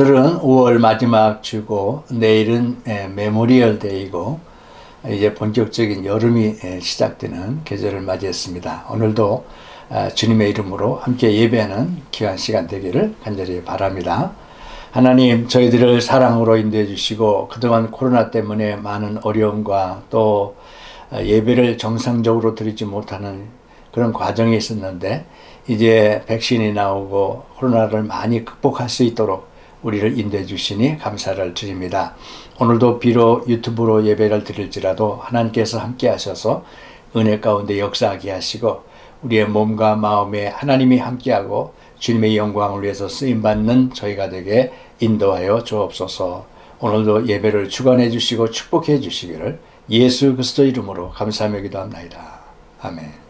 오늘은 5월 마지막 주고 내일은 메모리얼 데이고 이제 본격적인 여름이 시작되는 계절을 맞이했습니다. 오늘도 주님의 이름으로 함께 예배하는 귀한 시간 되기를 간절히 바랍니다. 하나님, 저희들을 사랑으로 인도해 주시고 그동안 코로나 때문에 많은 어려움과 또 예배를 정상적으로 드리지 못하는 그런 과정이 있었는데 이제 백신이 나오고 코로나를 많이 극복할 수 있도록 우리를 인도해 주시니 감사를 드립니다. 오늘도 비록 유튜브로 예배를 드릴지라도 하나님께서 함께 하셔서 은혜 가운데 역사하게 하시고 우리의 몸과 마음에 하나님이 함께하고 주님의 영광을 위해서 쓰임받는 저희가 되게 인도하여 주옵소서. 오늘도 예배를 주관해 주시고 축복해 주시기를 예수 그리스도 이름으로 감사하며 기도합나이다. 아멘.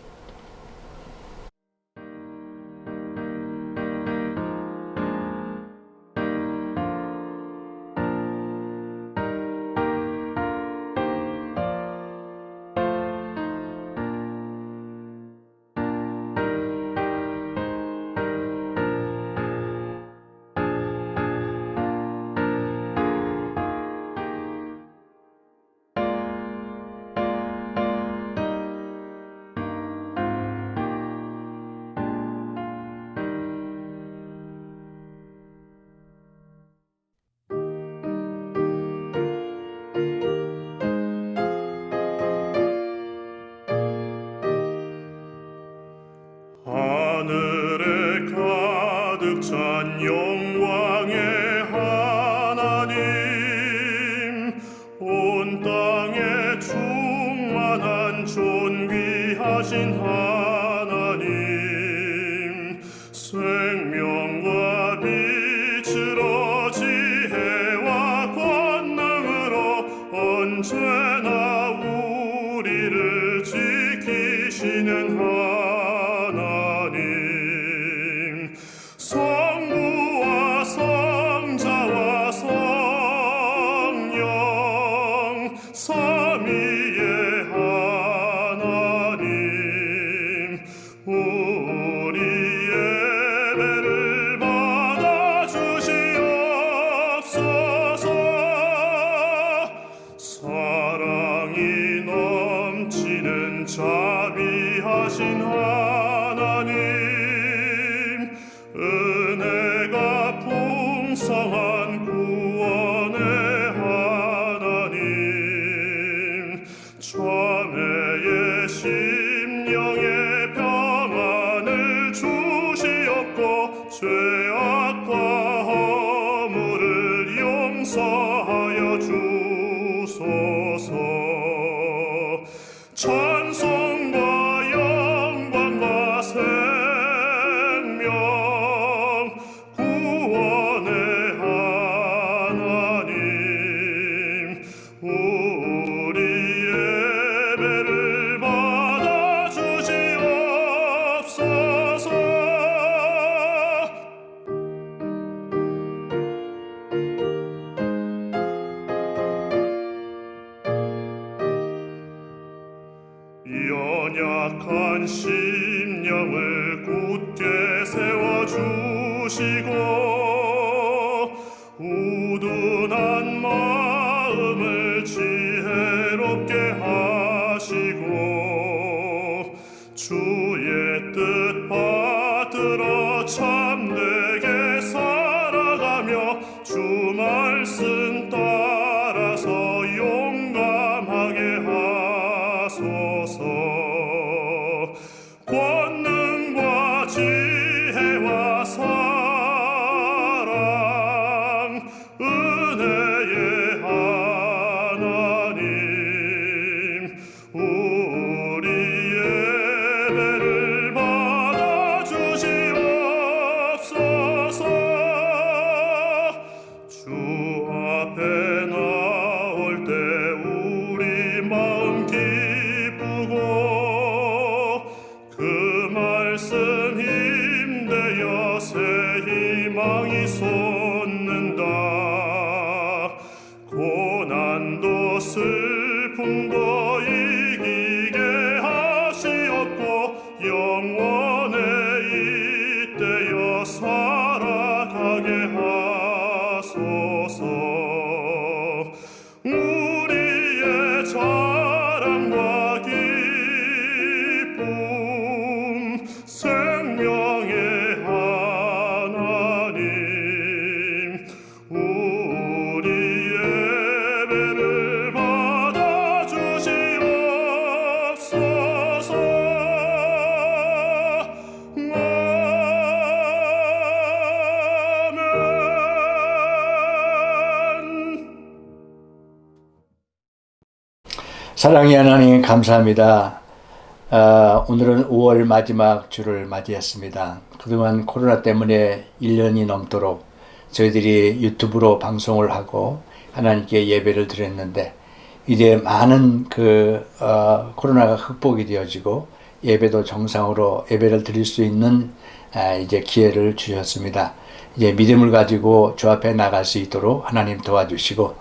하늘에 가득 찬 영광의 하나님, 온 땅에 충만한 존귀하신 하나님, 생명과 빛으로 지혜와 권능으로 언제나 우리를 지키시는 하나님, 성부와 성자와 성령 삼위의 하나님, 우리 예배를 받아주시옵소서. 사랑이 넘치는 자비하신 하나님, 은혜가 풍성한 구원의 하나님, 자매의 심령에 평안을 주시옵고 죄악과 허물을 용서하여 주소서. 찬송과 영광과 생명 구원의 하나님, 우리 예배를 받아주시옵소서. 연약한 심령을 굳게 세워주시고 우둔한 마음을 지혜롭게 하시고 주의 뜻 받들어 참되게 살아가며 주 말씀 따라서 용감하게 하소서. 권능과 지혜와 사랑 은혜의 하나님, 우리 예배를 받아주시옵소서. 주 앞에 나올 때 우리 마음 기쁘고 그 말씀 힘되어 새 희망이 솟는다. 고난도 슬픔도 이기게 하시옵고 영원에 잇대어 살아가게 하소서. 사랑의 하나님 감사합니다. 오늘은 5월 마지막 주를 맞이했습니다. 그동안 코로나 때문에 1년이 넘도록 저희들이 유튜브로 방송을 하고 하나님께 예배를 드렸는데 이제 많은 코로나가 극복이 되어지고 예배도 정상으로 예배를 드릴 수 있는 이제 기회를 주셨습니다. 이제 믿음을 가지고 주 앞에 나갈 수 있도록 하나님 도와주시고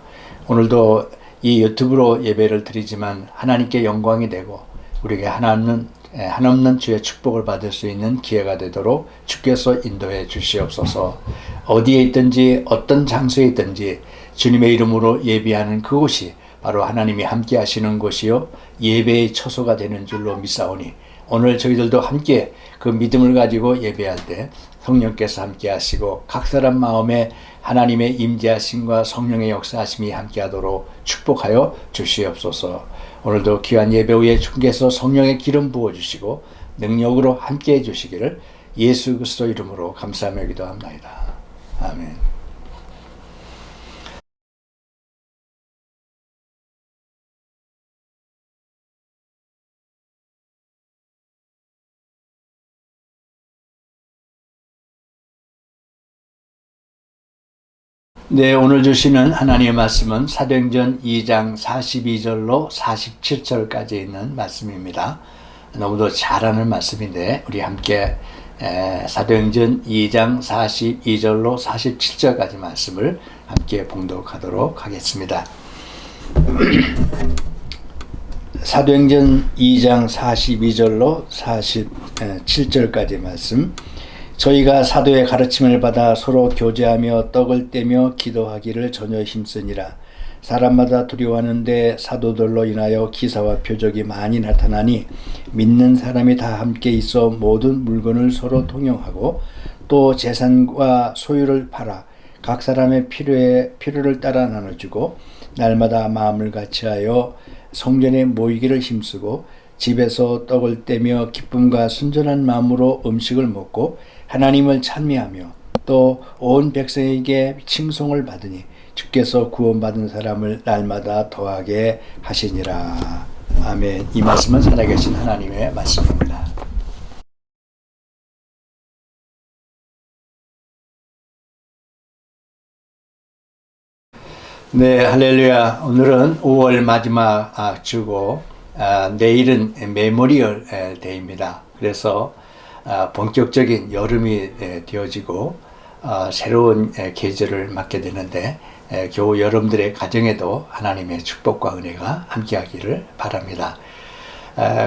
오늘도 이 유튜브로 예배를 드리지만 하나님께 영광이 되고 우리에게 한없는 주의 축복을 받을 수 있는 기회가 되도록 주께서 인도해 주시옵소서. 어디에 있든지 어떤 장소에 있든지 주님의 이름으로 예배하는 그곳이 바로 하나님이 함께 하시는 곳이요 예배의 처소가 되는 줄로 믿사오니 오늘 저희들도 함께 그 믿음을 가지고 예배할 때 성령께서 함께 하시고 각 사람 마음에 하나님의 임재하심과 성령의 역사하심이 함께 하도록 축복하여 주시옵소서. 오늘도 귀한 예배 후에 주께서 성령의 기름 부어주시고 능력으로 함께 해주시기를 예수 그리스도 이름으로 감사하며 기도합나이다. 아멘. 네, 오늘 주시는 하나님의 말씀은 사도행전 2장 42절로 47절까지 있는 말씀입니다. 너무도 잘 아는 말씀인데 우리 함께 사도행전 2장 42절로 47절까지 말씀을 함께 봉독하도록 하겠습니다. 사도행전 2장 42절로 47절까지 말씀. 저희가 사도의 가르침을 받아 서로 교제하며 떡을 떼며 기도하기를 전혀 힘쓰니라. 사람마다 두려워하는데 사도들로 인하여 기사와 표적이 많이 나타나니 믿는 사람이 다 함께 있어 모든 물건을 서로 통용하고 또 재산과 소유를 팔아 각 사람의 필요를 따라 나눠주고 날마다 마음을 같이하여 성전에 모이기를 힘쓰고 집에서 떡을 떼며 기쁨과 순전한 마음으로 음식을 먹고 하나님을 찬미하며 또 온 백성에게 칭송을 받으니 주께서 구원받은 사람을 날마다 더하게 하시니라. 아멘. 이 말씀은 살아계신 하나님의 말씀입니다. 네, 할렐루야. 오늘은 5월 마지막 주고 내일은 메모리얼 데이입니다. 그래서 본격적인 여름이 되어지고 새로운 계절을 맞게 되는데 겨우 여러분들의 가정에도 하나님의 축복과 은혜가 함께하기를 바랍니다.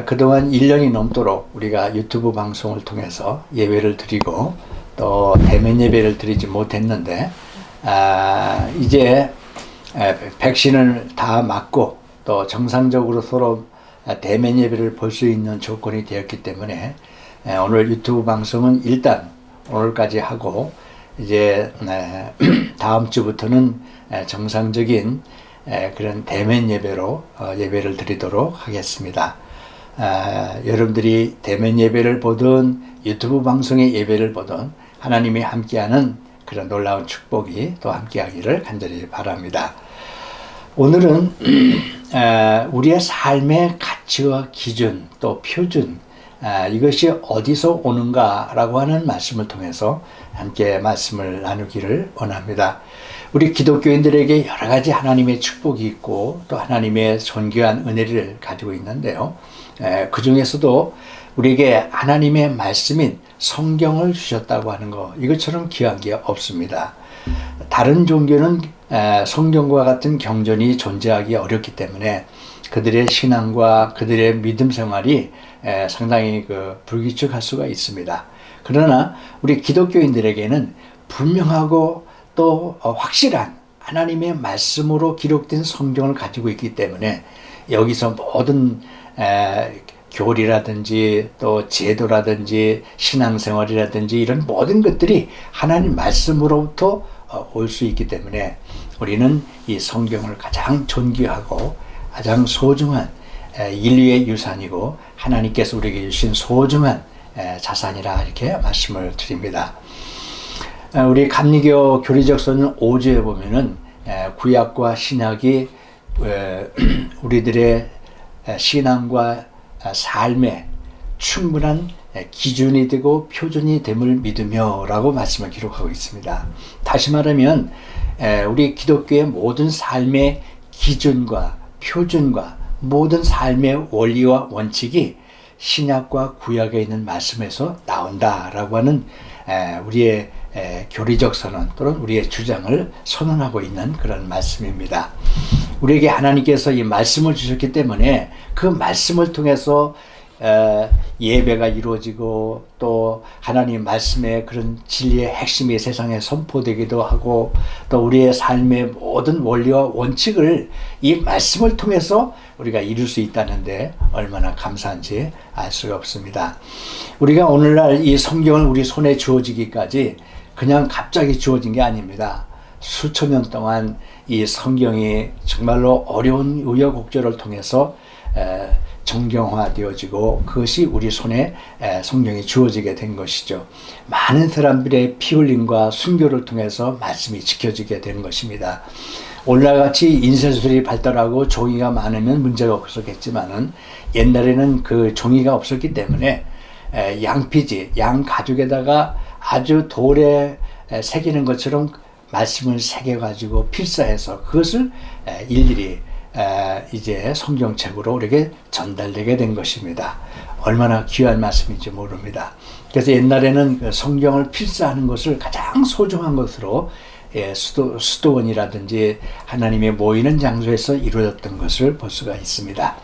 그동안 1년이 넘도록 우리가 유튜브 방송을 통해서 예배를 드리고 또 대면 예배를 드리지 못했는데 이제 백신을 다 맞고 또 정상적으로 서로 대면 예배를 볼 수 있는 조건이 되었기 때문에 오늘 유튜브 방송은 일단 오늘까지 하고 이제 다음 주부터는 정상적인 그런 대면 예배로 예배를 드리도록 하겠습니다. 여러분들이 대면 예배를 보든 유튜브 방송의 예배를 보든 하나님이 함께하는 그런 놀라운 축복이 또 함께하기를 간절히 바랍니다. 오늘은 우리의 삶의 가치와 기준 또 표준 이것이 어디서 오는가라고 하는 말씀을 통해서 함께 말씀을 나누기를 원합니다. 우리 기독교인들에게 여러 가지 하나님의 축복이 있고 또 하나님의 존귀한 은혜를 가지고 있는데요. 그 중에서도 우리에게 하나님의 말씀인 성경을 주셨다고 하는 것 이것처럼 귀한 게 없습니다. 다른 종교는 성경과 같은 경전이 존재하기 어렵기 때문에 그들의 신앙과 그들의 믿음 생활이 상당히 불규칙할 수가 있습니다. 그러나 우리 기독교인들에게는 분명하고 또 확실한 하나님의 말씀으로 기록된 성경을 가지고 있기 때문에 여기서 모든 교리라든지 또 제도라든지 신앙생활이라든지 이런 모든 것들이 하나님 말씀으로부터 올 수 있기 때문에 우리는 이 성경을 가장 존귀하고 가장 소중한 인류의 유산이고 하나님께서 우리에게 주신 소중한 자산이라 이렇게 말씀을 드립니다. 우리 감리교 교리적 서는 5조에 보면은 구약과 신약이 우리들의 신앙과 삶의 충분한 기준이 되고 표준이 됨을 믿으며 라고 말씀을 기록하고 있습니다. 다시 말하면 우리 기독교의 모든 삶의 기준과 표준과 모든 삶의 원리와 원칙이 신약과 구약에 있는 말씀에서 나온다라고 하는 우리의 교리적 선언 또는 우리의 주장을 선언하고 있는 그런 말씀입니다. 우리에게 하나님께서 이 말씀을 주셨기 때문에 그 말씀을 통해서 예배가 이루어지고 또 하나님 말씀의 그런 진리의 핵심이 세상에 선포되기도 하고 또 우리의 삶의 모든 원리와 원칙을 이 말씀을 통해서 우리가 이룰 수 있다는데 얼마나 감사한지 알 수가 없습니다. 우리가 오늘날 이 성경을 우리 손에 주어지기까지 그냥 갑자기 주어진 게 아닙니다. 수천 년 동안 이 성경이 정말로 어려운 우여곡절을 통해서 정경화되어지고 그것이 우리 손에 성경이 주어지게 된 것이죠. 많은 사람들의 피 흘림과 순교를 통해서 말씀이 지켜지게 된 것입니다. 오늘날같이 인쇄술이 발달하고 종이가 많으면 문제가 없었겠지만은 옛날에는 그 종이가 없었기 때문에 양피지, 양 가죽에다가 아주 돌에 새기는 것처럼 말씀을 새겨가지고 필사해서 그것을 일일이 이제 성경책으로 우리에게 전달되게 된 것입니다. 얼마나 귀한 말씀인지 모릅니다. 그래서 옛날에는 그 성경을 필사하는 것을 가장 소중한 것으로 수도원이라든지 하나님의 모이는 장소에서 이루어졌던 것을 볼 수가 있습니다.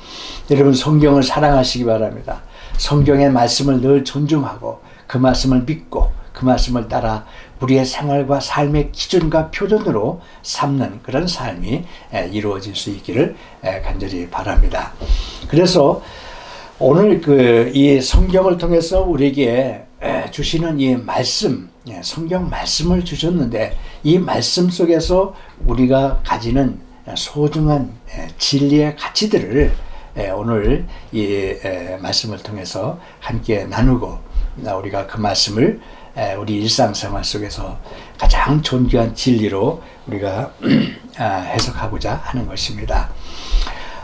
여러분 성경을 사랑하시기 바랍니다. 성경의 말씀을 늘 존중하고 그 말씀을 믿고 그 말씀을 따라 우리의 생활과 삶의 기준과 표준으로 삼는 그런 삶이 이루어질 수 있기를 간절히 바랍니다. 그래서 오늘 이 성경을 통해서 우리에게 주시는 이 말씀, 성경 말씀을 주셨는데 이 말씀 속에서 우리가 가지는 소중한 진리의 가치들을 오늘 이 말씀을 통해서 함께 나누고 우리가 그 말씀을 우리 일상생활 속에서 가장 존귀한 진리로 우리가 해석하고자 하는 것입니다.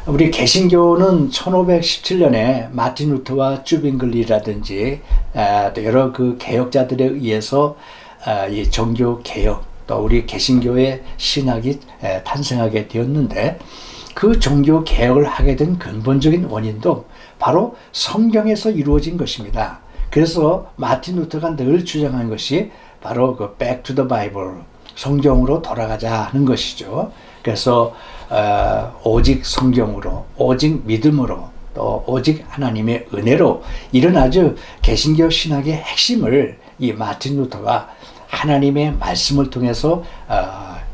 우리 개신교는 1517년에 마틴 루터와 쭈빙글리라든지 또 여러 그 개혁자들에 의해서 이 종교 개혁 또 우리 개신교의 신학이 탄생하게 되었는데 그 종교 개혁을 하게 된 근본적인 원인도 바로 성경에서 이루어진 것입니다. 그래서 마틴 루터가 늘 주장한 것이 바로 그 Back to the Bible, 성경으로 돌아가자 하는 것이죠. 그래서 오직 성경으로, 오직 믿음으로, 또 오직 하나님의 은혜로 이런 아주 개신교 신학의 핵심을 이 마틴 루터가 하나님의 말씀을 통해서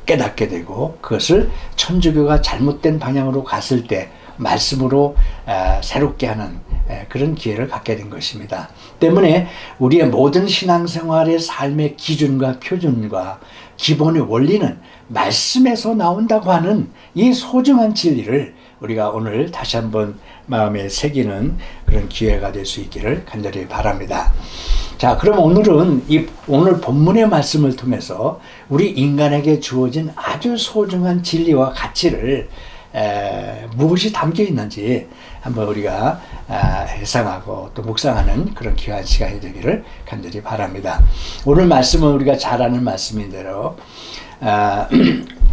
깨닫게 되고 그것을 천주교가 잘못된 방향으로 갔을 때 말씀으로 새롭게 하는 그런 기회를 갖게 된 것입니다. 때문에 우리의 모든 신앙생활의 삶의 기준과 표준과 기본의 원리는 말씀에서 나온다고 하는 이 소중한 진리를 우리가 오늘 다시 한번 마음에 새기는 그런 기회가 될 수 있기를 간절히 바랍니다. 자, 그럼 오늘은 오늘 본문의 말씀을 통해서 우리 인간에게 주어진 아주 소중한 진리와 가치를 무엇이 담겨 있는지 한번 우리가 해상하고 또 묵상하는 그런 귀한 시간이 되기를 간절히 바랍니다. 오늘 말씀은 우리가 잘 아는 말씀인 대로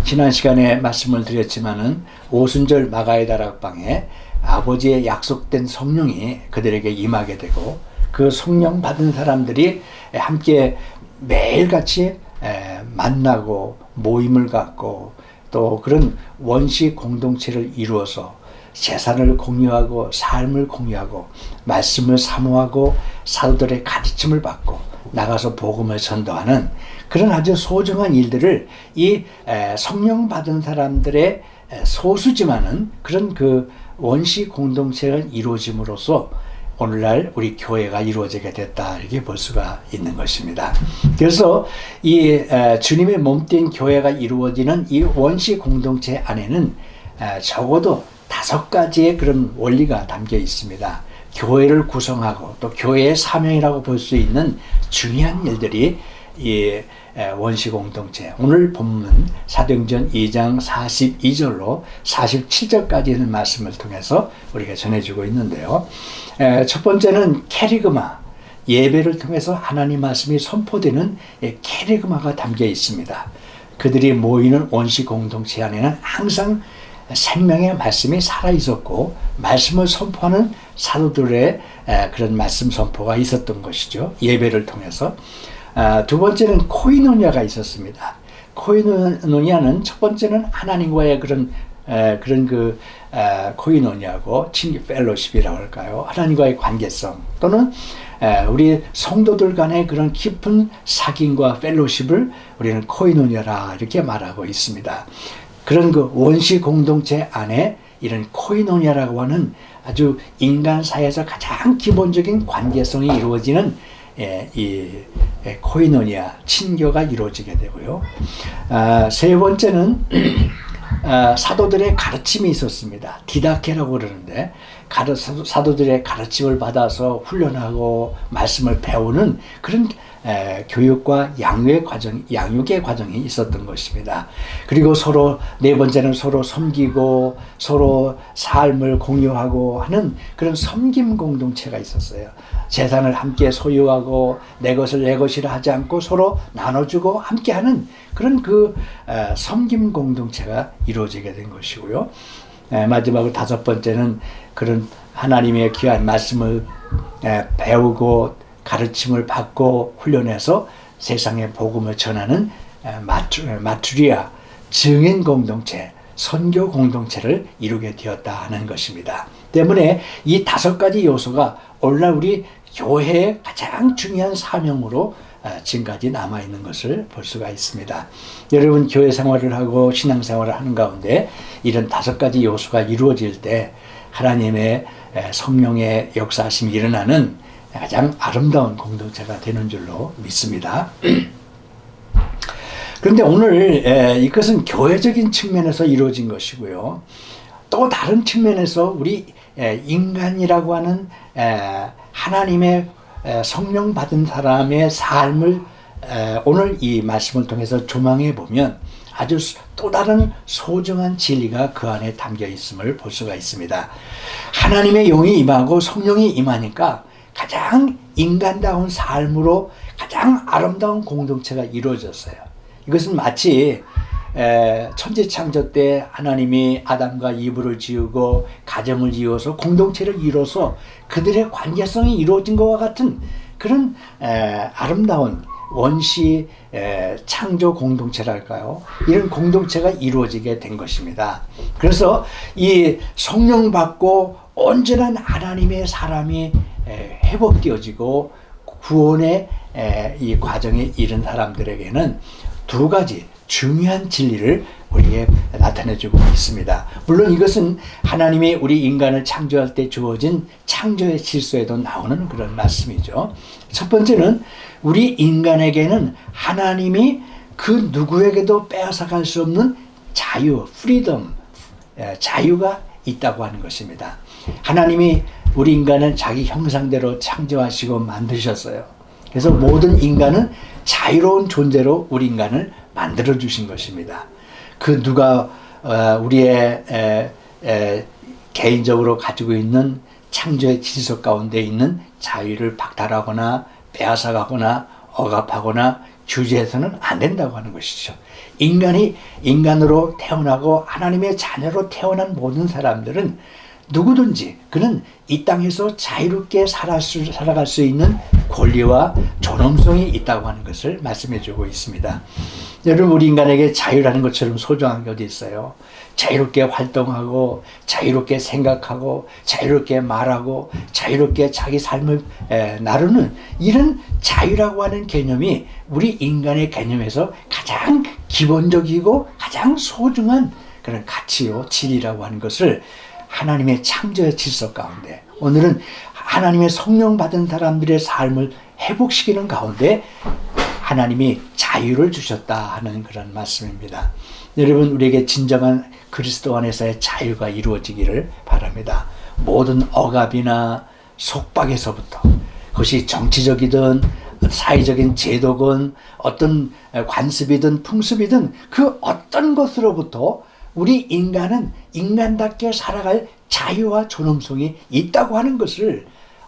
지난 시간에 말씀을 드렸지만은 오순절 마가의 다락방에 아버지의 약속된 성령이 그들에게 임하게 되고 그 성령 받은 사람들이 함께 매일같이 만나고 모임을 갖고 또 그런 원시 공동체를 이루어서 재산을 공유하고 삶을 공유하고 말씀을 사모하고 사도들의 가르침을 받고 나가서 복음을 전도하는 그런 아주 소중한 일들을 이 성령 받은 사람들의 소수지만은 그런 그 원시 공동체가 이루어짐으로써 오늘날 우리 교회가 이루어지게 됐다 이렇게 볼 수가 있는 것입니다. 그래서 이 주님의 몸된 교회가 이루어지는 이 원시 공동체 안에는 적어도 5가지의 그런 원리가 담겨 있습니다. 교회를 구성하고 또 교회의 사명이라고 볼 수 있는 중요한 일들이 이 원시 공동체, 오늘 본문 사도행전 2장 42절로 47절까지 있는 말씀을 통해서 우리가 전해주고 있는데요. 첫 번째는 캐리그마, 예배를 통해서 하나님 말씀이 선포되는 캐리그마가 담겨 있습니다. 그들이 모이는 원시 공동체 안에는 항상 생명의 말씀이 살아있었고 말씀을 선포하는 사도들의 그런 말씀 선포가 있었던 것이죠. 예배를 통해서. 두 번째는 코이노니아가 있었습니다. 코이노니아는 첫 번째는 하나님과의 그런 코이노니아고 펠로십이라고 할까요? 하나님과의 관계성 또는 우리 성도들 간의 그런 깊은 사귐과 펠로십을 우리는 코이노니아라 이렇게 말하고 있습니다. 그런 그 원시 공동체 안에 이런 코이노니아라고 하는 아주 인간 사회에서 가장 기본적인 관계성이 이루어지는 이 코이노니아, 친교가 이루어지게 되고요. 세 번째는 사도들의 가르침이 있었습니다. 디다케라고 그러는데 사도들의 가르침을 받아서 훈련하고 말씀을 배우는 그런 교육과 양육의 과정이 있었던 것입니다. 그리고 네 번째는 서로 섬기고 서로 삶을 공유하고 하는 그런 섬김 공동체가 있었어요. 재산을 함께 소유하고 내 것을 내 것이라 하지 않고 서로 나눠주고 함께하는 그런 섬김 공동체가 이루어지게 된 것이고요. 마지막으로 다섯 번째는 그런 하나님의 귀한 말씀을 배우고 가르침을 받고 훈련해서 세상에 복음을 전하는 마투리아, 증인 공동체, 선교 공동체를 이루게 되었다 하는 것입니다. 때문에 이 다섯 가지 요소가 오늘날 우리 교회의 가장 중요한 사명으로 지금까지 남아있는 것을 볼 수가 있습니다. 여러분 교회 생활을 하고 신앙생활을 하는 가운데 이런 다섯 가지 요소가 이루어질 때 하나님의 성령의 역사하심이 일어나는 가장 아름다운 공동체가 되는 줄로 믿습니다. 그런데 오늘 이것은 교회적인 측면에서 이루어진 것이고요. 또 다른 측면에서 우리 인간이라고 하는 하나님의 성령 받은 사람의 삶을 오늘 이 말씀을 통해서 조망해 보면 아주 또 다른 소중한 진리가 그 안에 담겨 있음을 볼 수가 있습니다. 하나님의 영이 임하고 성령이 임하니까 가장 인간다운 삶으로 가장 아름다운 공동체가 이루어졌어요. 이것은 마치 천지창조 때 하나님이 아담과 이브를 지우고 가정을 이어서 공동체를 이뤄서 그들의 관계성이 이루어진 것과 같은 그런 아름다운 원시 창조 공동체랄까요? 이런 공동체가 이루어지게 된 것입니다. 그래서 이 성령 받고 온전한 하나님의 사람이 회복되어지고 구원의 이 과정에 이른 사람들에게는 두 가지 중요한 진리를 우리에게 나타내주고 있습니다. 물론 이것은 하나님이 우리 인간을 창조할 때 주어진 창조의 질서에도 나오는 그런 말씀이죠. 첫 번째는 우리 인간에게는 하나님이 그 누구에게도 빼앗아갈 수 없는 자유, 프리덤, 자유가 있다고 하는 것입니다. 하나님이 우리 인간은 자기 형상대로 창조하시고 만드셨어요. 그래서 모든 인간은 자유로운 존재로 우리 인간을 만들어 주신 것입니다. 그 누가 우리의 개인적으로 가지고 있는 창조의 질서 가운데 있는 자유를 박탈하거나 빼앗아가거나 억압하거나 규제해서는 안 된다고 하는 것이죠. 인간이 인간으로 태어나고 하나님의 자녀로 태어난 모든 사람들은 누구든지 그는 이 땅에서 자유롭게 살아갈 수 있는 권리와 존엄성이 있다고 하는 것을 말씀해 주고 있습니다. 여러분 우리 인간에게 자유라는 것처럼 소중한 게 어디 있어요? 자유롭게 활동하고 자유롭게 생각하고 자유롭게 말하고 자유롭게 자기 삶을 나누는 이런 자유라고 하는 개념이 우리 인간의 개념에서 가장 기본적이고 가장 소중한 그런 가치요 진리라고 하는 것을 하나님의 창조의 질서 가운데 오늘은 하나님의 성령 받은 사람들의 삶을 회복시키는 가운데 하나님이 자유를 주셨다 하는 그런 말씀입니다. 여러분 우리에게 진정한 그리스도 안에서의 자유가 이루어지기를 바랍니다. 모든 억압이나 속박에서부터 그것이 정치적이든 사회적인 제도건 어떤 관습이든 풍습이든 그 어떤 것으로부터 우리 인간은 인간답게 살아갈 자유와 존엄성이 있다고 하는 것을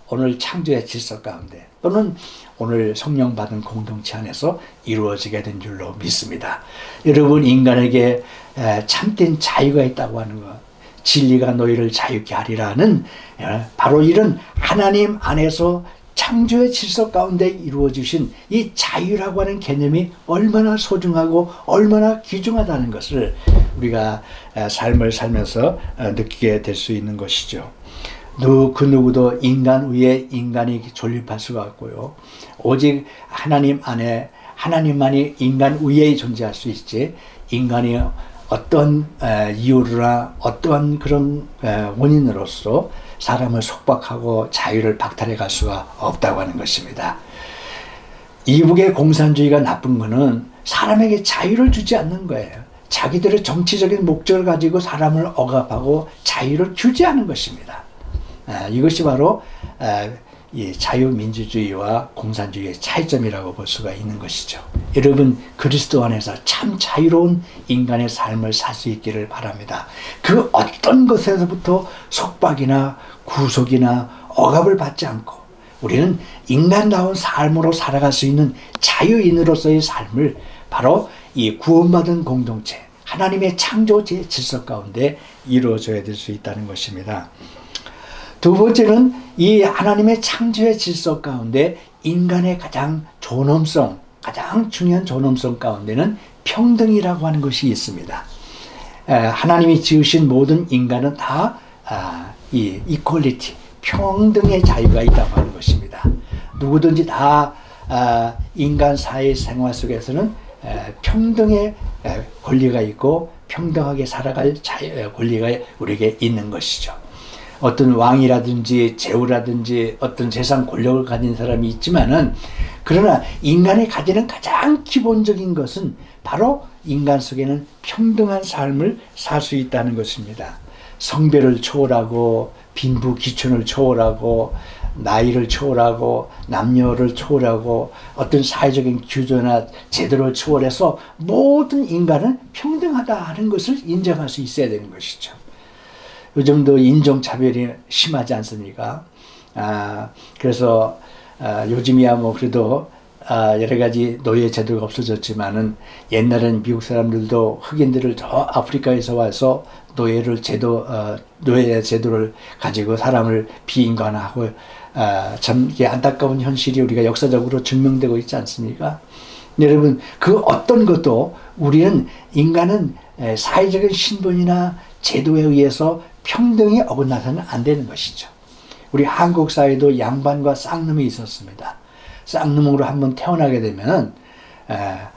오늘 창조의 질서 가운데 또는 오늘 성령 받은 공동체 안에서 이루어지게 된 줄로 믿습니다. 여러분, 인간에게 참된 자유가 있다고 하는 것, 진리가 너희를 자유케 하리라는 바로 이런 하나님 안에서 창조의 질서 가운데 이루어지신 이 자유라고 하는 개념이 얼마나 소중하고 얼마나 귀중하다는 것을 우리가 삶을 살면서 느끼게 될 수 있는 것이죠. 그 누구도 인간 위에 인간이 존립할 수가 없고요. 오직 하나님 안에 하나님만이 인간 위에 존재할 수 있지, 인간이 어떤 이유나 어떠한 그런 원인으로서 사람을 속박하고 자유를 박탈해 갈 수가 없다고 하는 것입니다. 이북의 공산주의가 나쁜 것은 사람에게 자유를 주지 않는 거예요. 자기들의 정치적인 목적을 가지고 사람을 억압하고 자유를 규제하는 것입니다. 이것이 바로 이 자유민주주의와 공산주의의 차이점이라고 볼 수가 있는 것이죠. 여러분, 그리스도 안에서 참 자유로운 인간의 삶을 살 수 있기를 바랍니다. 그 어떤 것에서부터 속박이나 구속이나 억압을 받지 않고 우리는 인간다운 삶으로 살아갈 수 있는 자유인으로서의 삶을 바로 이 구원받은 공동체, 하나님의 창조 질서 가운데 이루어져야 될 수 있다는 것입니다. 두 번째는 이 하나님의 창조의 질서 가운데 인간의 가장 존엄성, 가장 중요한 존엄성 가운데는 평등이라고 하는 것이 있습니다. 하나님이 지으신 모든 인간은 다 이 이퀄리티, 평등의 자유가 있다고 하는 것입니다. 누구든지 다 인간 사회 생활 속에서는 평등의 권리가 있고 평등하게 살아갈 권리가 우리에게 있는 것이죠. 어떤 왕이라든지 제후라든지 어떤 세상 권력을 가진 사람이 있지만은, 그러나 인간이 가지는 가장 기본적인 것은 바로 인간 속에는 평등한 삶을 살 수 있다는 것입니다. 성별을 초월하고 빈부 기촌을 초월하고 나이를 초월하고 남녀를 초월하고 어떤 사회적인 규제나 제도를 초월해서 모든 인간은 평등하다 하는 것을 인정할 수 있어야 되는 것이죠. 요즘도 인종차별이 심하지 않습니까? 그래서 요즘이야 뭐 그래도 여러 가지 노예 제도가 없어졌지만은, 옛날에는 미국 사람들도 흑인들을 저 아프리카에서 와서 노예 제도를 가지고 사람을 비인간화하고 참 이게 안타까운 현실이 우리가 역사적으로 증명되고 있지 않습니까? 여러분, 그 어떤 것도 우리는 인간은 사회적인 신분이나 제도에 의해서 평등이 어긋나서는 안 되는 것이죠. 우리 한국 사회도 양반과 쌍놈이 있었습니다. 쌍놈으로 한번 태어나게 되면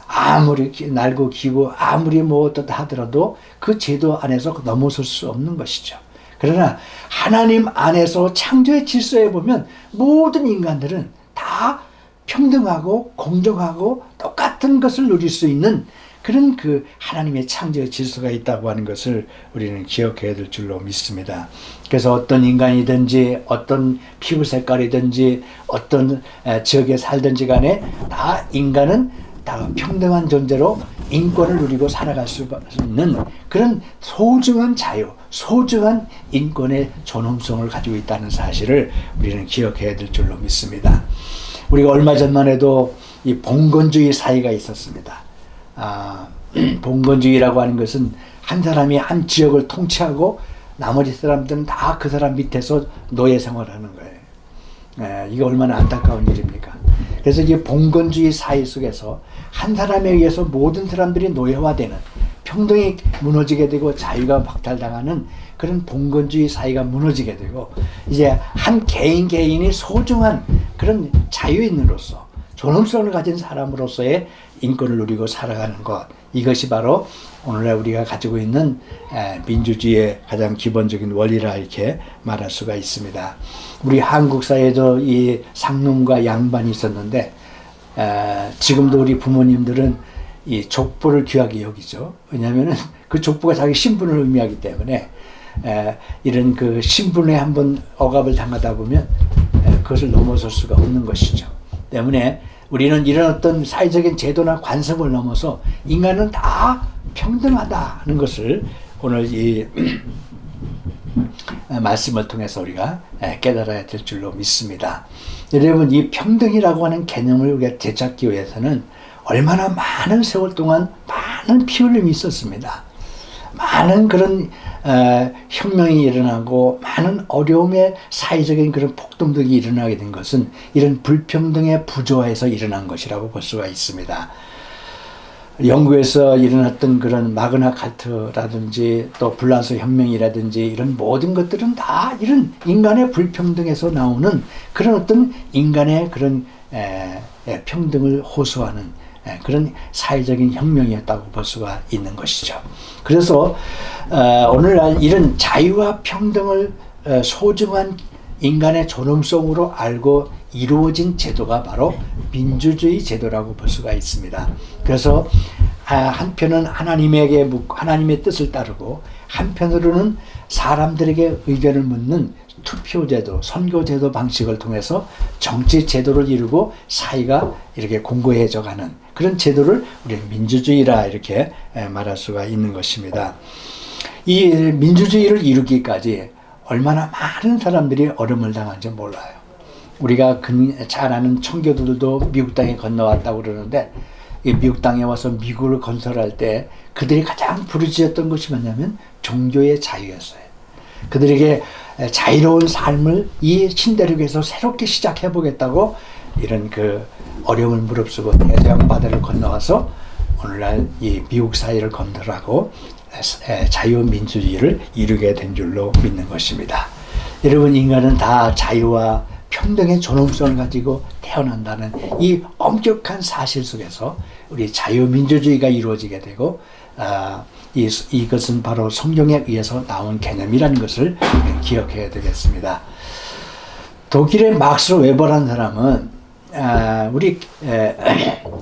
아무리 날고 기고 아무리 뭐 어떻다 하더라도 그 제도 안에서 넘어설 수 없는 것이죠. 그러나 하나님 안에서 창조의 질서에 보면 모든 인간들은 다 평등하고 공정하고 똑같은 것을 누릴 수 있는 그런 그 하나님의 창조의 질서가 있다고 하는 것을 우리는 기억해야 될 줄로 믿습니다. 그래서 어떤 인간이든지 어떤 피부 색깔이든지 어떤 지역에 살든지 간에 다 인간은 다 평등한 존재로 인권을 누리고 살아갈 수 있는 그런 소중한 자유, 소중한 인권의 존엄성을 가지고 있다는 사실을 우리는 기억해야 될 줄로 믿습니다. 우리가 얼마 전만 해도 이 봉건주의 사회가 있었습니다. 봉건주의라고 하는 것은 한 사람이 한 지역을 통치하고 나머지 사람들은 다 그 사람 밑에서 노예 생활하는 거예요. 이게 얼마나 안타까운 일입니까? 그래서 이제 봉건주의 사회 속에서 한 사람에 의해서 모든 사람들이 노예화되는, 평등이 무너지게 되고 자유가 박탈당하는 그런 봉건주의 사회가 무너지게 되고, 이제 한 개인이 소중한 그런 자유인으로서 존엄성을 가진 사람으로서의 인권을 누리고 살아가는 것, 이것이 바로 오늘날 우리가 가지고 있는 민주주의의 가장 기본적인 원리라 이렇게 말할 수가 있습니다. 우리 한국 사회에도 이 상놈과 양반이 있었는데, 지금도 우리 부모님들은 이 족보를 귀하게 여기죠. 왜냐하면은 그 족보가 자기 신분을 의미하기 때문에 이런 그 신분에 한번 억압을 당하다 보면 그것을 넘어설 수가 없는 것이죠. 때문에 우리는 이런 어떤 사회적인 제도나 관습을 넘어서 인간은 다 평등하다는 것을 오늘 이 말씀을 통해서 우리가 깨달아야 될 줄로 믿습니다. 여러분, 이 평등이라고 하는 개념을 우리가 되찾기 위해서는 얼마나 많은 세월 동안 많은 피 흘림이 있었습니다. 많은 그런 혁명이 일어나고 많은 어려움의 사회적인 그런 폭동들이 일어나게 된 것은 이런 불평등의 부조화에서 일어난 것이라고 볼 수가 있습니다. 영국에서 일어났던 그런 마그나 칼트라든지 또 불란서 혁명이라든지 이런 모든 것들은 다 이런 인간의 불평등에서 나오는 그런 어떤 인간의 그런 평등을 호소하는 그런 사회적인 혁명이었다고 볼 수가 있는 것이죠. 그래서 오늘날 이런 자유와 평등을 소중한 인간의 존엄성으로 알고 이루어진 제도가 바로 민주주의 제도라고 볼 수가 있습니다. 그래서 한편은 하나님의 뜻을 따르고 한편으로는 사람들에게 의견을 묻는 투표제도, 선거제도 방식을 통해서 정치 제도를 이루고 사회가 이렇게 공고해져 가는 그런 제도를 우리는 민주주의라 이렇게 말할 수가 있는 것입니다. 이 민주주의를 이루기까지 얼마나 많은 사람들이 어려움을 당한지 몰라요. 우리가 잘 아는 청교도들도 미국 땅에 건너왔다고 그러는데 미국 땅에 와서 미국을 건설할 때 그들이 가장 부르짖었던 것이 뭐냐면 종교의 자유였어요. 그들에게 자유로운 삶을 이 신대륙에서 새롭게 시작해 보겠다고 이런 그 어려움을 무릅쓰고 대서양 바다를 건너와서 오늘날 이 미국 사회를 건설하고 자유민주주의를 이루게 된 줄로 믿는 것입니다. 여러분, 인간은 다 자유와 평등의 존엄성을 가지고 태어난다는 이 엄격한 사실 속에서 우리 자유민주주의가 이루어지게 되고 이것은 바로 성경에 의해서 나온 개념이라는 것을 기억해야 되겠습니다. 독일의 막스 웨버라는 사람은 우리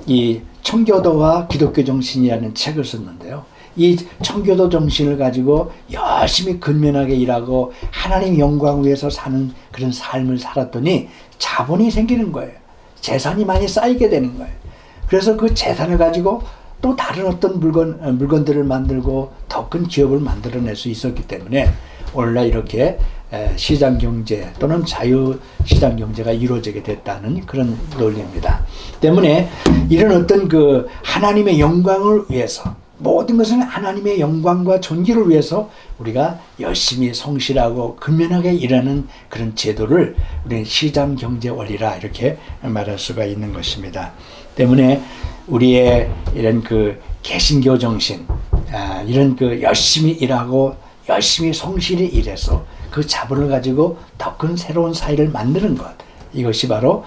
이 청교도와 기독교 정신이라는 책을 썼는데요. 이 청교도 정신을 가지고 열심히 근면하게 일하고 하나님 영광을 위해서 사는 그런 삶을 살았더니 자본이 생기는 거예요. 재산이 많이 쌓이게 되는 거예요. 그래서 그 재산을 가지고 또 다른 어떤 물건들을 만들고 더 큰 기업을 만들어낼 수 있었기 때문에 오늘날 이렇게 시장 경제 또는 자유 시장 경제가 이루어지게 됐다는 그런 논리입니다. 때문에 이런 어떤 그 하나님의 영광을 위해서 모든 것은 하나님의 영광과 존귀를 위해서 우리가 열심히 성실하고 근면하게 일하는 그런 제도를 우리는 시장 경제 원리라 이렇게 말할 수가 있는 것입니다. 때문에 우리의 이런 그 개신교 정신, 이런 그 열심히 일하고 열심히 성실히 일해서 그 자본을 가지고 더 큰 새로운 사회를 만드는 것, 이것이 바로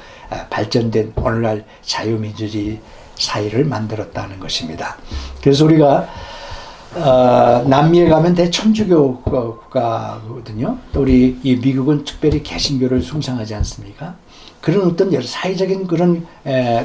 발전된 오늘날 자유민주주의 사회를 만들었다는 것입니다. 그래서 우리가 남미에 가면 대천주교 국가거든요. 또 우리 이 미국은 특별히 개신교를 숭상하지 않습니까? 그런 어떤 여러 사회적인 그런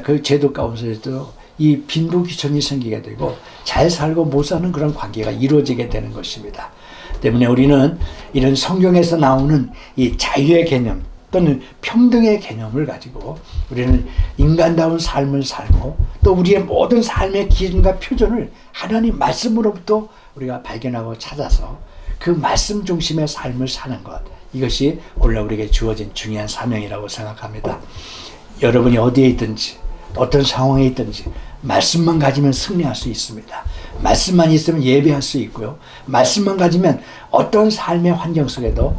그 제도 가운데서도 이 빈부귀천이 생기게 되고 잘 살고 못 사는 그런 관계가 이루어지게 되는 것입니다. 때문에 우리는 이런 성경에서 나오는 이 자유의 개념 또는 평등의 개념을 가지고 우리는 인간다운 삶을 살고 또 우리의 모든 삶의 기준과 표준을 하나님 말씀으로부터 우리가 발견하고 찾아서 그 말씀 중심의 삶을 사는 것, 이것이 오늘 우리에게 주어진 중요한 사명이라고 생각합니다. 여러분이 어디에 있든지 어떤 상황에 있든지 말씀만 가지면 승리할 수 있습니다. 말씀만 있으면 예배할 수 있고요. 말씀만 가지면 어떤 삶의 환경 속에도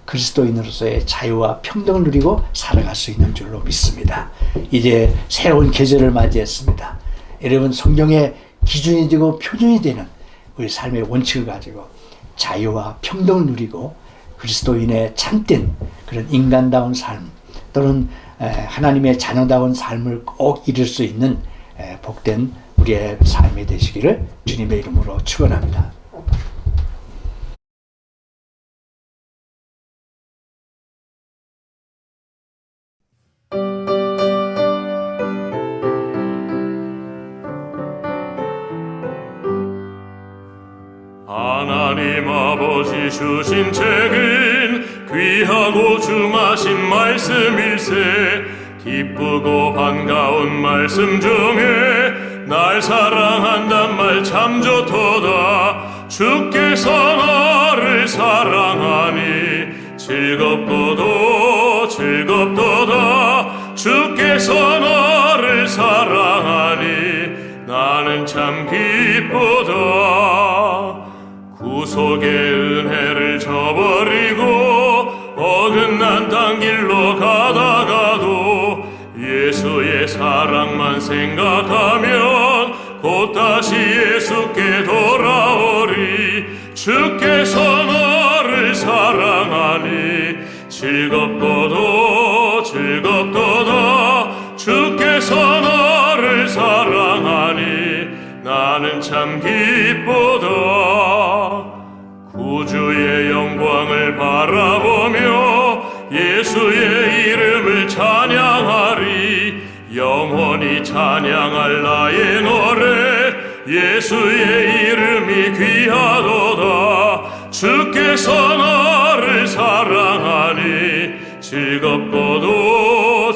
그리스도인으로서의 자유와 평등을 누리고 살아갈 수 있는 줄로 믿습니다. 이제 새로운 계절을 맞이했습니다. 여러분, 성경의 기준이 되고 표준이 되는 우리 삶의 원칙을 가지고 자유와 평등을 누리고 그리스도인의 참된 그런 인간다운 삶 또는 하나님의 자녀다운 삶을 꼭 이룰 수 있는 복된 우리의 삶이 되시기를 주님의 이름으로 축원합니다. 하나님 아버지 주신 책은 귀하고 중하신 말씀일세 기쁘고 반가운 말씀 중에 날 사랑한단 말 참 좋도다. 주께서 나를 사랑하니 즐겁도다 즐겁도다. 주께서 나를 사랑하니 나는 참 기쁘다. 구속의 은혜를 저버리고 어긋난 딴 길로 가다가도 예수의 사랑만 생각하면 곧 다시 예수께 돌아오리. 주께서 나를 사랑하니 즐겁도다 즐겁도다. 주께서 나를 사랑하니 나는 참 기쁘다. 구주의 영광을 바라보며 예수의 이름을 찬양하리. 영원히 찬양할 나의 노래 예수의 이름이 귀하도다. 주께서 나를 사랑하니 즐겁도다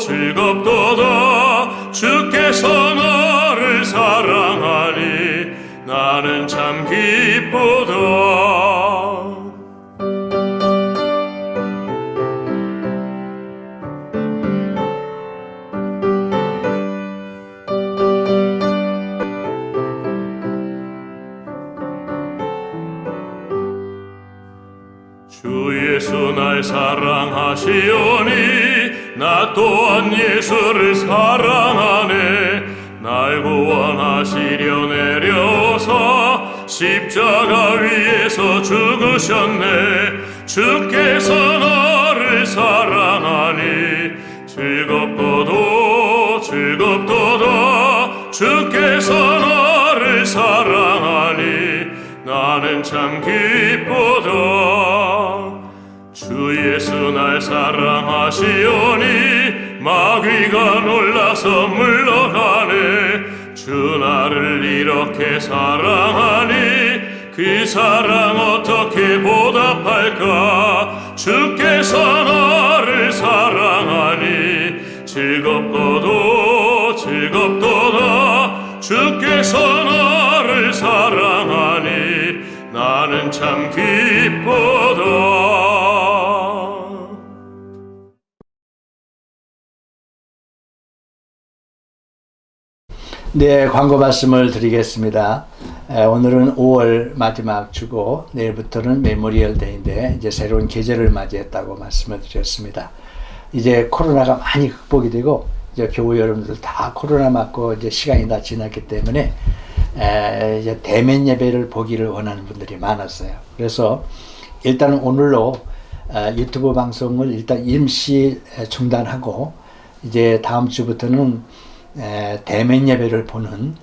즐겁도다. 주께서 나를 사랑하니 나는 참 기쁘다. 주 예수 날 사랑하시오니 나 또한 예수를 사랑하네. 날 구원하시려 내려서 십자가 위에서 죽으셨네. 주께서 나를 사랑하니 즐겁도다 즐겁도다. 주께서 나를 사랑하니 나는 참 기쁘다. 주 예수 날 사랑하시오니 마귀가 놀라서 물러가네. 주 나를 이렇게 사랑하니 그 사랑 어떻게 보답할까. 주께서 나를 사랑하니 즐겁도다 즐겁도다. 주께서 나를 사랑하니 나는 참 기쁘다. 네, 광고 말씀을 드리겠습니다. 오늘은 5월 마지막 주고 내일부터는 메모리얼 데이인데 이제 새로운 계절을 맞이했다고 말씀을 드렸습니다. 이제 코로나가 많이 극복이 되고 이제 교우 여러분들 다 코로나 맞고 이제 시간이 다 지났기 때문에 이제 대면 예배를 보기를 원하는 분들이 많았어요. 그래서 일단은 오늘로 유튜브 방송을 일단 임시 중단하고 이제 다음 주부터는 대면 예배를 보는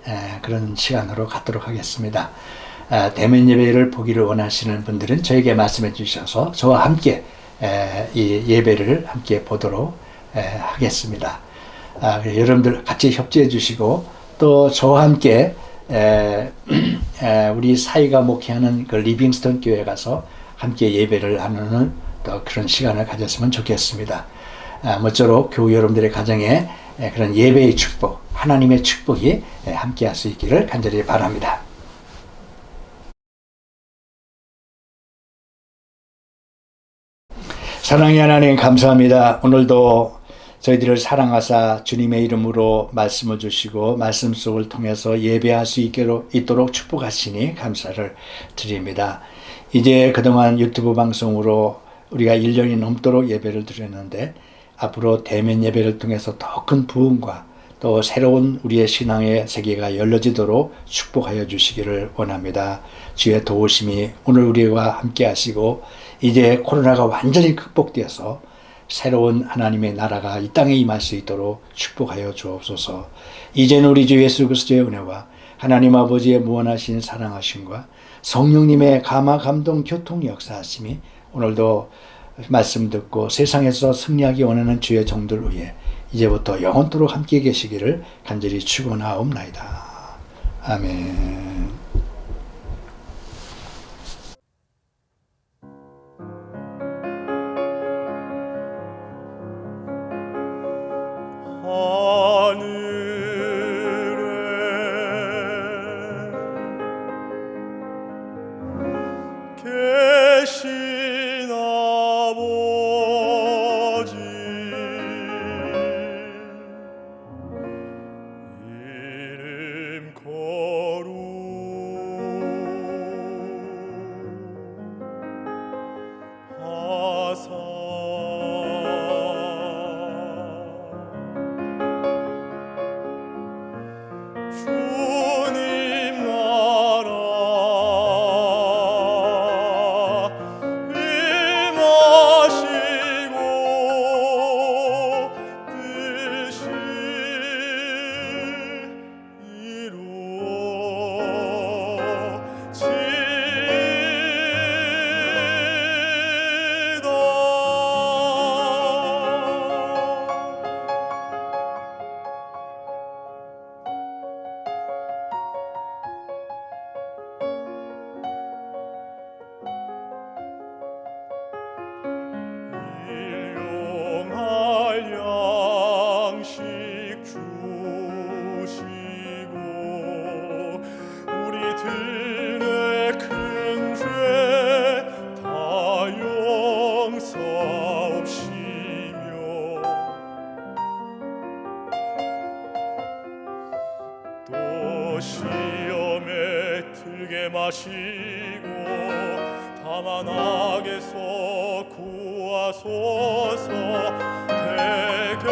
그런 시간으로 갖도록 하겠습니다. 대면 예배를 보기를 원하시는 분들은 저에게 말씀해 주셔서 저와 함께 이 예배를 함께 보도록 하겠습니다. 여러분들 같이 협조해 주시고 또 저와 함께 우리 사이가 목회하는 그 리빙스턴 교회 가서 함께 예배를 하는 또 그런 시간을 가졌으면 좋겠습니다. 모쪼록 교우 여러분들의 가정에 그런 예배의 축복, 하나님의 축복이 함께 할 수 있기를 간절히 바랍니다. 사랑의 하나님 감사합니다. 오늘도 저희들을 사랑하사 주님의 이름으로 말씀을 주시고 말씀 속을 통해서 예배할 수 있도록 축복하시니 감사를 드립니다. 이제 그동안 유튜브 방송으로 우리가 1년이 넘도록 예배를 드렸는데 앞으로 대면 예배를 통해서 더 큰 부흥과 또 새로운 우리의 신앙의 세계가 열려지도록 축복하여 주시기를 원합니다. 주의 도우심이 오늘 우리와 함께 하시고 이제 코로나가 완전히 극복되어서 새로운 하나님의 나라가 이 땅에 임할 수 있도록 축복하여 주옵소서. 이제는 우리 주 예수 그리스도의 은혜와 하나님 아버지의 무한하신 사랑하심과 성령님의 감화 감동 교통 역사하심이 오늘도 말씀 듣고 세상에서 승리하기 원하는 주의 종들 위해 이제부터 영원토록 함께 계시기를 간절히 축원하옵나이다. 아멘. 들게 마시고 다만 악에서 구하소서. 대개